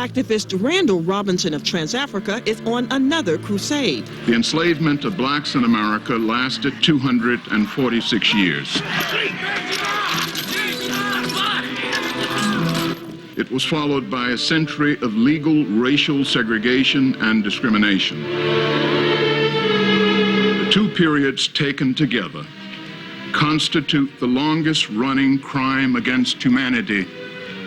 activist Randall Robinson of Trans-Africa is on another crusade. The enslavement of blacks in America lasted 246 years. It was followed by a century of legal racial segregation and discrimination. The two periods taken together constitute the longest-running crime against humanity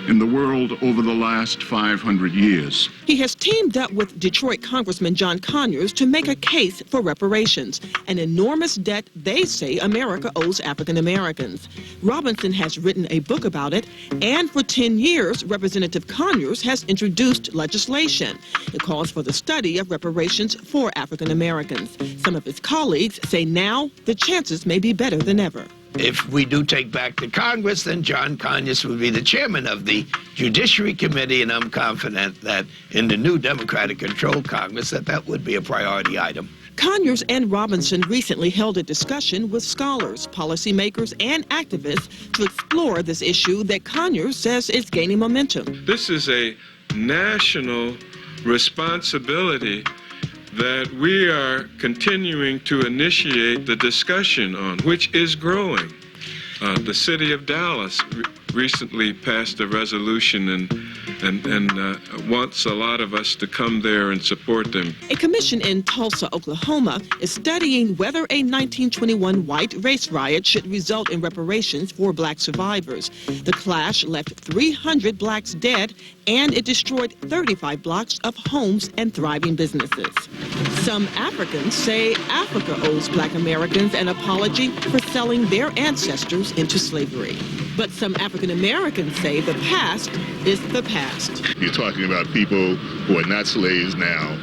in the world over the last 500 years. He has teamed up with Detroit Congressman John Conyers to make a case for reparations, an enormous debt they say America owes African Americans. Robinson has written a book about it, and for 10 years, Representative Conyers has introduced legislation. It calls for the study of reparations for African Americans. Some of his colleagues say now the chances may be better than ever. If we do take back the Congress, then John Conyers will be the chairman of the Judiciary Committee, and I'm confident that in the new Democratic-controlled Congress that would be a priority item. Conyers and Robinson recently held a discussion with scholars, policymakers, and activists to explore this issue that Conyers says is gaining momentum. This is a national responsibility that we are continuing to initiate the discussion on, which is growing. The city of Dallas recently passed a resolution and wants a lot of us to come there and support them. A commission in Tulsa, Oklahoma, is studying whether a 1921 white race riot should result in reparations for black survivors. The clash left 300 blacks dead, and it destroyed 35 blocks of homes and thriving businesses. Some Africans say Africa owes black Americans an apology for selling their ancestors into slavery. But some African Americans say the past is the past. You're talking about people who are not slaves now.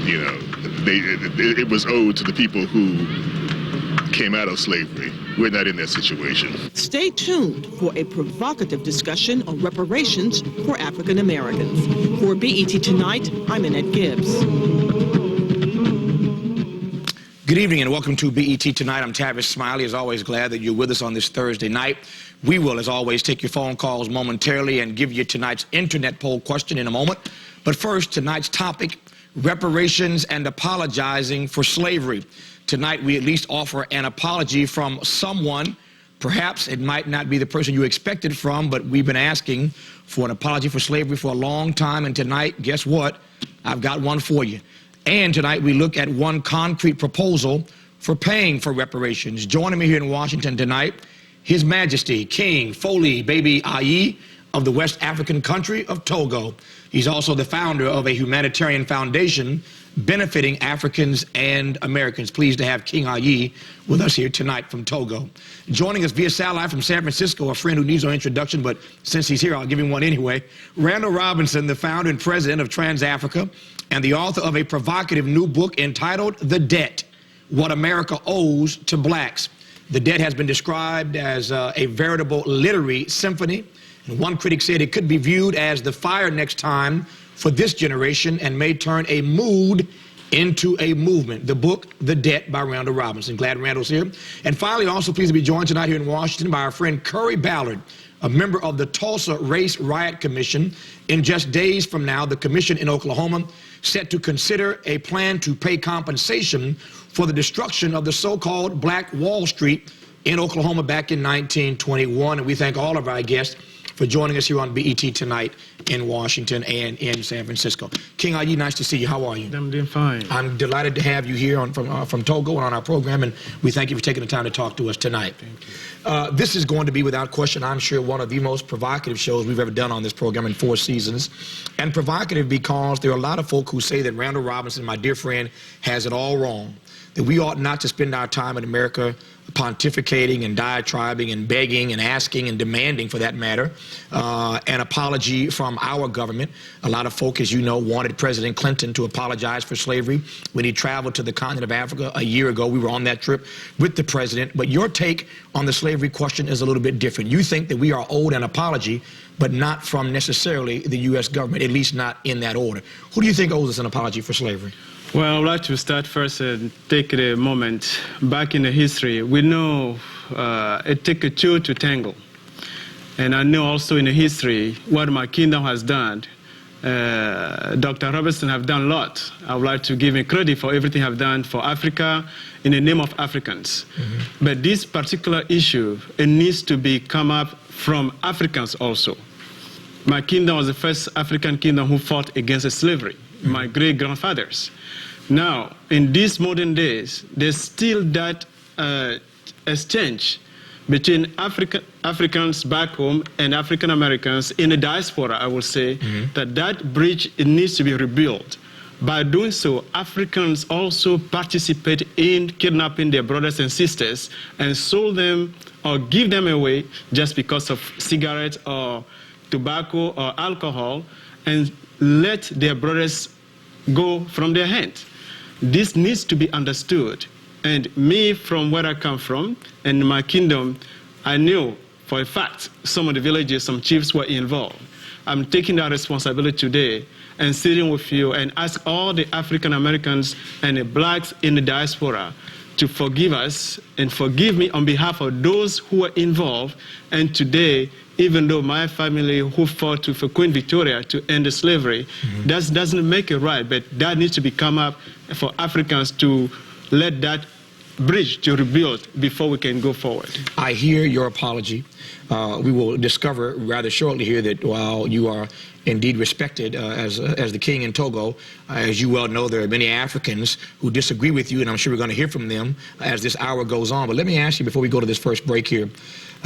You know, it was owed to the people who came out of slavery. We're not in that situation. Stay tuned for a provocative discussion on reparations for African Americans. For BET Tonight, I'm Annette Gibbs. Good evening and welcome to BET Tonight. I'm Tavis, Smiley. As always, glad that you're with us on this Thursday night. We will, as always, take your phone calls momentarily and give you tonight's internet poll question in a moment. But first, tonight's topic, reparations and apologizing for slavery. Tonight, we at least offer an apology from someone. Perhaps it might not be the person you expected from, but we've been asking for an apology for slavery for a long time. And tonight, guess what? I've got one for you. And tonight we look at one concrete proposal for paying for reparations. Joining me here in Washington tonight, His Majesty King Foli-Bebe of the West African country of Togo. He's also the founder of a humanitarian foundation benefiting Africans and Americans. Pleased to have King Ayi with us here tonight from Togo. Joining us via satellite from San Francisco, a friend who needs no introduction, but since he's here, I'll give him one anyway. Randall Robinson, the founder and president of Trans-Africa, and the author of a provocative new book entitled The Debt, What America Owes to Blacks. The debt has been described as a veritable literary symphony, and one critic said it could be viewed as the fire next time for this generation and may turn a mood into a movement. The book, The Debt, by Randall Robinson. Glad Randall's here. And finally, also pleased to be joined tonight here in Washington by our friend Currie Ballard, a member of the Tulsa Race Riot Commission. In just days from now, the commission in Oklahoma set to consider a plan to pay compensation for the destruction of the so-called Black Wall Street in Oklahoma back in 1921. And we thank all of our guests for joining us here on BET Tonight in Washington and in San Francisco. King Ayi, nice to see you. How are you? I'm doing fine. I'm delighted to have you here from Togo and on our program, and we thank you for taking the time to talk to us tonight. Thank you. This is going to be, without question, I'm sure, one of the most provocative shows we've ever done on this program in 4 seasons. And provocative because there are a lot of folk who say that Randall Robinson, my dear friend, has it all wrong, that we ought not to spend our time in America pontificating and diatribing and begging and asking and demanding, for that matter, an apology from our government. A lot of folk, as you know, wanted President Clinton to apologize for slavery when he traveled to the continent of Africa a year ago. We were on that trip with the president. But your take on the slavery question is a little bit different. You think that we are owed an apology, but not from necessarily the U.S. government, at least not in that order. Who do you think owes us an apology for slavery? Well, I'd like to start first and take a moment back in the history. We know it takes two to tangle. And I know also in the history what my kingdom has done Dr. Robertson have done a lot. I would like to give him credit for everything I've done for Africa in the name of Africans. But this particular issue, it needs to be come up from Africans also. My kingdom was the first African kingdom who fought against slavery, my great-grandfathers. Now, in these modern days, there's still that exchange between Africans back home and African Americans in the diaspora. I will say that bridge, it needs to be rebuilt. By doing so, Africans also participate in kidnapping their brothers and sisters and sold them or give them away just because of cigarettes or tobacco or alcohol, and let their brothers go from their hands. This needs to be understood. And me, from where I come from, and my kingdom, I knew for a fact some of the villages, some chiefs were involved. I'm taking that responsibility today and sitting with you and ask all the African Americans and the blacks in the diaspora to forgive us and forgive me on behalf of those who were involved. And today, even though my family who fought for Queen Victoria to end the slavery, that doesn't make it right, but that needs to be come up for Africans to let that bridge to rebuild before we can go forward. I hear your apology. We will discover rather shortly here that while you are indeed respected as the king in Togo, as you well know, there are many Africans who disagree with you, and I'm sure we're going to hear from them as this hour goes on. But let me ask you before we go to this first break here,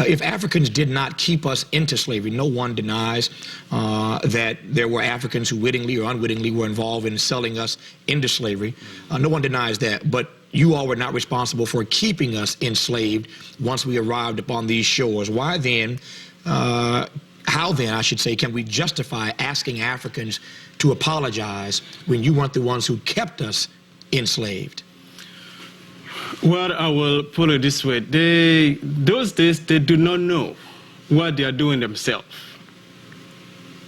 if Africans did not keep us into slavery, no one denies that there were Africans who wittingly or unwittingly were involved in selling us into slavery. No one denies that. But you all were not responsible for keeping us enslaved once we arrived upon these shores. Why then, how then, I should say, can we justify asking Africans to apologize when you weren't the ones who kept us enslaved? Well, I will put it this way. Those days, they do not know what they are doing themselves.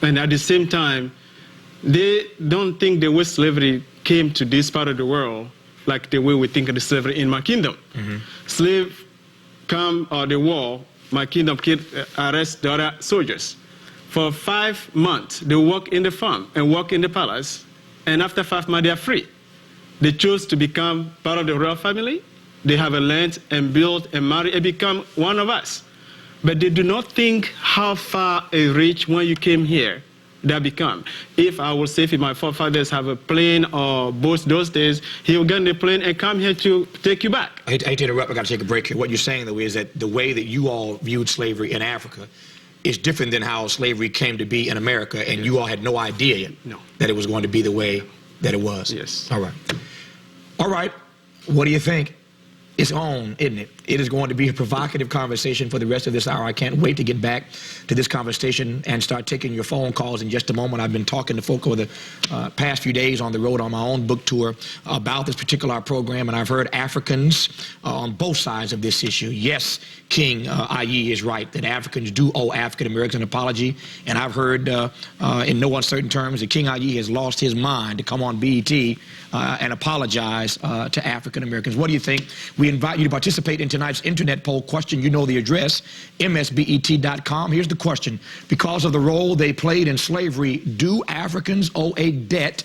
And at the same time, they don't think the way slavery came to this part of the world like the way we think of the slavery in my kingdom. Slave come or the war, my kingdom arrest the other soldiers. For 5 months, they work in the farm and work in the palace, and after 5 months, they are free. They choose to become part of the royal family. They have a land and build and marry and become one of us. But they do not think how far a reach when you came here that become. If I would say if my forefathers have a plane or boats those days, he will get in the plane and come here to take you back. I hate to interrupt, I got to take a break here. What you're saying, though, is that the way that you all viewed slavery in Africa is different than how slavery came to be in America, and you all had no idea yet that it was going to be the way that it was. Yes. All right. All right. What do you think? It's on, isn't it? It is going to be a provocative conversation for the rest of this hour. I can't wait to get back to this conversation and start taking your phone calls in just a moment. I've been talking to folk over the past few days on the road on my own book tour about this particular program, and I've heard Africans on both sides of this issue. Yes, King IE is right that Africans do owe African Americans an apology, and I've heard in no uncertain terms that King IE has lost his mind to come on BET and apologize to African Americans. What do you think? We invite you to participate in tonight's internet poll question. You know the address, msbet.com. Here's the question. Because of the role they played in slavery, do Africans owe a debt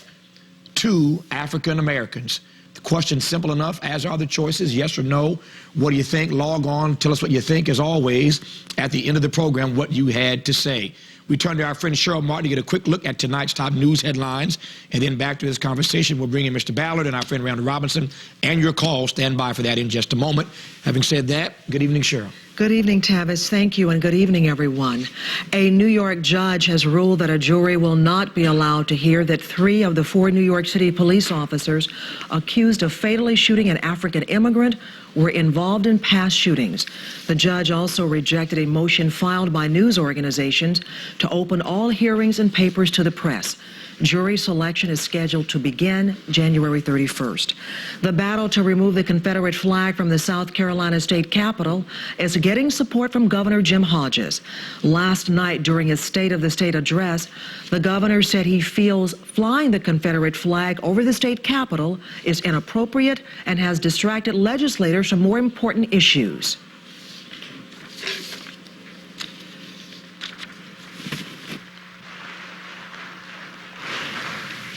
to African Americans? The question's simple enough, as are the choices, yes or no. What do you think? Log on, tell us what you think, as always, at the end of the program, what you had to say. We turn to our friend Cheryl Martin to get a quick look at tonight's top news headlines, and then back to this conversation. We'll bring in Mr. Ballard and our friend Randall Robinson, and your call. Stand by for that in just a moment. Having said that, good evening, Cheryl. Good evening, Tavis. Thank you, and good evening, everyone. A New York judge has ruled that a jury will not be allowed to hear that 3 of the 4 New York City police officers accused of fatally shooting an African immigrant were involved in past shootings. The judge also rejected a motion filed by news organizations to open all hearings and papers to the press. Jury selection is scheduled to begin January 31st. The battle to remove the Confederate flag from the South Carolina state capitol is getting support from Governor Jim Hodges. Last night, during his State of the State address, the governor said he feels flying the Confederate flag over the state capitol is inappropriate and has distracted legislators from more important issues.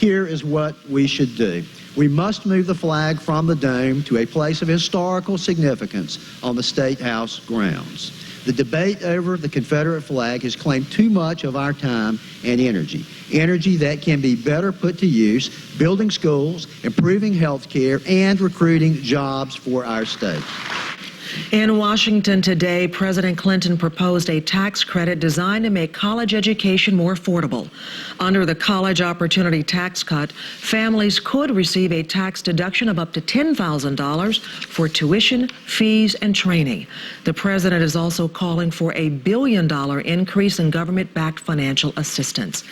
here is what we should do. We must move the flag from the dome to a place of historical significance on the State House grounds. The debate over the Confederate flag has claimed too much of our time and energy that can be better put to use, building schools, improving health care, and recruiting jobs for our state. In Washington today, President Clinton proposed a tax credit designed to make college education more affordable. Under the College Opportunity Tax Cut, families could receive a tax deduction of up to $10,000 for tuition, fees, and training. The president is also calling for a $1 billion increase in government-backed financial assistance.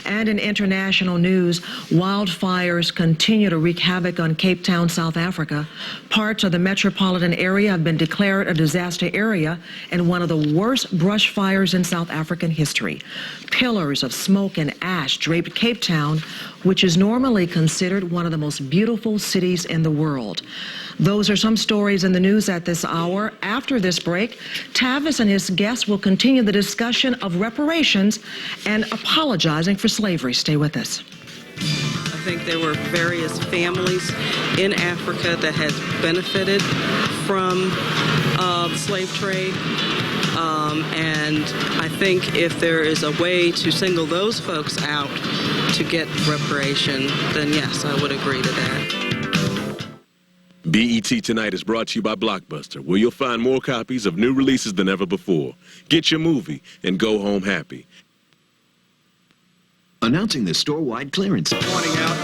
And in international news, wildfires continue to wreak havoc on Cape Town, South Africa. Parts of the metropolitan area have been declared a disaster area and one of the worst brush fires in South African history. Pillars of smoke and ash draped Cape Town, which is normally considered one of the most beautiful cities in the world. Those are some stories in the news at this hour. After this break, Tavis and his guests will continue the discussion of reparations and apologizing for slavery. Stay with us. I think there were various families in Africa that has benefited from the slave trade. And I think if there is a way to single those folks out to get reparation, then yes, I would agree to that. BET Tonight is brought to you by Blockbuster, where you'll find more copies of new releases than ever before. Get your movie and go home happy. Announcing the store-wide clearance. Pointing out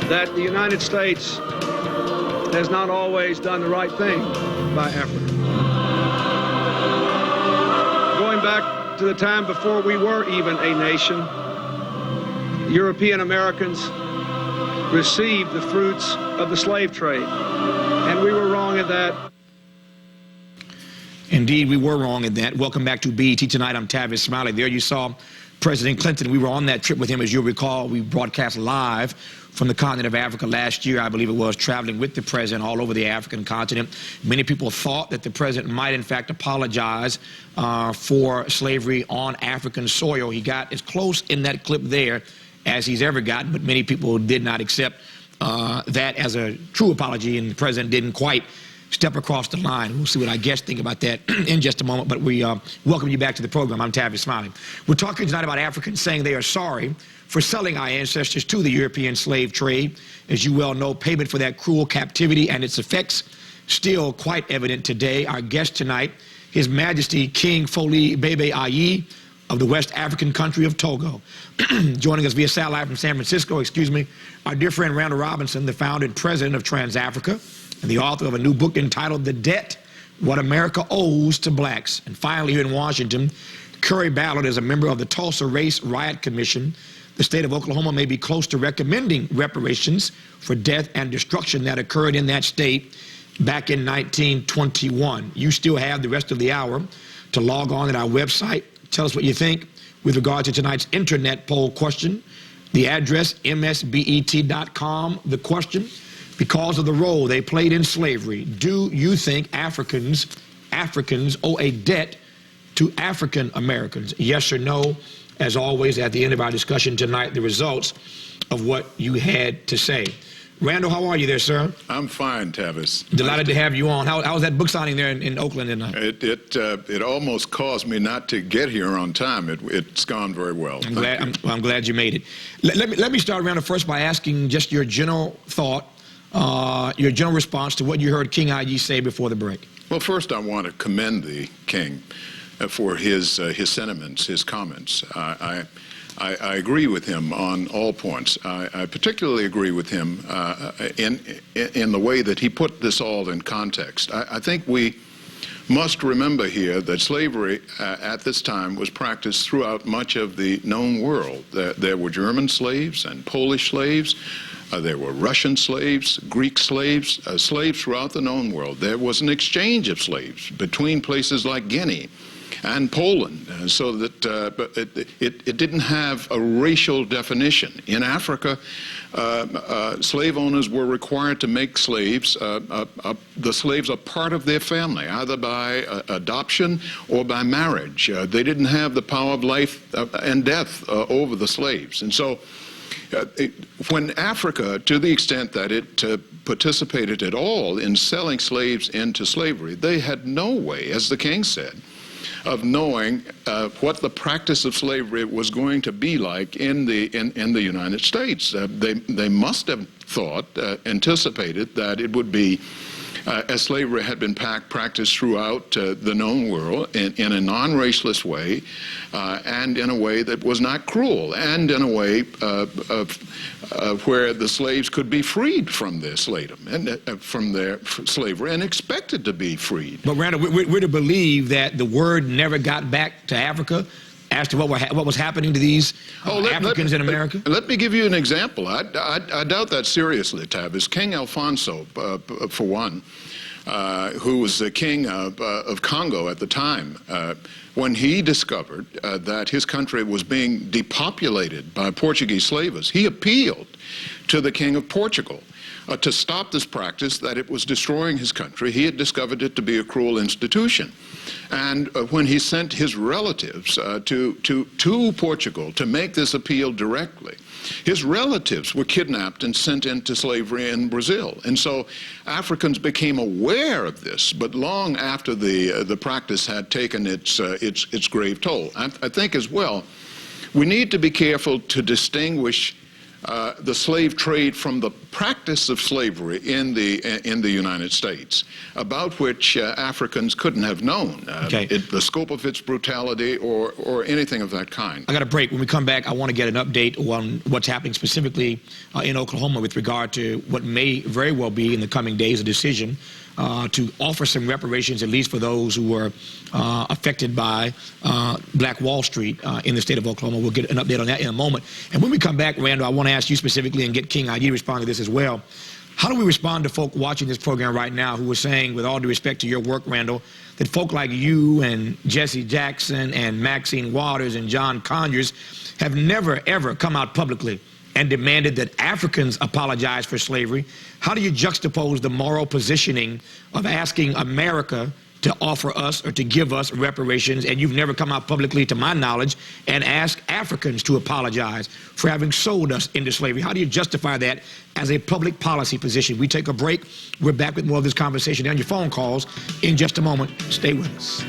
that the United States has not always done the right thing by Africa. Going back to the time before we were even a nation, European Americans received the fruits of the slave trade, and we were wrong in that. Indeed, we were wrong in that. Welcome back to BET Tonight. I'm Tavis Smiley. There you saw President Clinton. We were on that trip with him, as you'll recall. We broadcast live from the continent of Africa last year, I believe it was, traveling with the president all over the African continent. Many people thought that the president might, in fact, apologize for slavery on African soil. He got as close in that clip there as he's ever gotten, but many people did not accept that as a true apology, and the president didn't quite step across the line. We'll see what our guests think about that in just a moment, but we welcome you back to the program. I'm Tavis Smiley. We're talking tonight about Africans saying they are sorry for selling our ancestors to the European slave trade. As you well know, payment for that cruel captivity and its effects still quite evident today. Our guest tonight, His Majesty King Foli-Bebe of the West African country of Togo. Joining us via satellite from San Francisco, our dear friend Randall Robinson, the founder and president of Trans-Africa, and the author of a new book entitled The Debt, What America Owes to Blacks. And finally, here in Washington, Currie Ballard is a member of the Tulsa Race Riot Commission. The state of Oklahoma may be close to recommending reparations for death and destruction that occurred in that state back in 1921. You still have the rest of the hour to log on at our website. Tell us what you think with regard to tonight's internet poll question. The address, msbet.com. The question: because of the role they played in slavery, do you think Africans owe a debt to African Americans? Yes or no? As always, at the end of our discussion tonight, the results of what you had to say. Randall, how are you there, sir? I'm fine, Tavis. Delighted to have you on. How was that book signing there in Oakland tonight? It almost caused me not to get here on time. It's gone very well. I'm glad you made it. Let me start, Randall, first by asking just your general thought, your general response to what you heard King Ayi say before the break. Well, first I want to commend the King for his sentiments, his comments. I agree with him on all points. I particularly agree with him in the way that he put this all in context. I think we must remember here that slavery at this time was practiced throughout much of the known world. There were German slaves and Polish slaves. There were Russian slaves, Greek slaves, slaves throughout the known world. There was an exchange of slaves between places like Guinea and Poland, so that but it didn't have a racial definition. In Africa, slave owners were required to make slaves, the slaves a part of their family, either by adoption or by marriage. They didn't have the power of life and death over the slaves. And so When Africa, to the extent that it participated at all in selling slaves into slavery, they had no way, as the king said, of knowing what the practice of slavery was going to be like in the United States. They must have thought, anticipated that it would be, as slavery had been practiced throughout the known world in a non-raceless way, and in a way that was not cruel, and in a way where the slaves could be freed from their slavery and expected to be freed. But Randall, we're to believe that the word never got back to Africa as to what was happening to these Africans in America? Let me give you an example. I doubt that seriously, Tavis. King Alfonso, for one, who was the king of Congo at the time, when he discovered that his country was being depopulated by Portuguese slavers, he appealed to the king of Portugal to stop this practice, that it was destroying his country. He had discovered it to be a cruel institution. And when he sent his relatives to Portugal to make this appeal directly, his relatives were kidnapped and sent into slavery in Brazil. And so Africans became aware of this, but long after the practice had taken its grave toll. I think as well, we need to be careful to distinguish the slave trade from the practice of slavery in the United States, about which Africans couldn't have known the scope of its brutality or anything of that kind. I got a break. When we come back, I want to get an update on what's happening specifically in Oklahoma with regard to what may very well be in the coming days a decision to offer some reparations, at least for those who were affected by Black Wall Street in the state of Oklahoma. We'll get an update on that in a moment. And when we come back, Randall, I want to ask you specifically, and get King ID to respond to this as well. How do we respond to folk watching this program right now who are saying, with all due respect to your work, Randall, that folk like you and Jesse Jackson and Maxine Waters and John Conyers have never, ever come out publicly and demanded that Africans apologize for slavery? How do you juxtapose the moral positioning of asking America to offer us or to give us reparations, and you've never come out publicly, to my knowledge, and ask Africans to apologize for having sold us into slavery? How do you justify that as a public policy position? We take a break. We're back with more of this conversation and your phone calls in just a moment. Stay with us.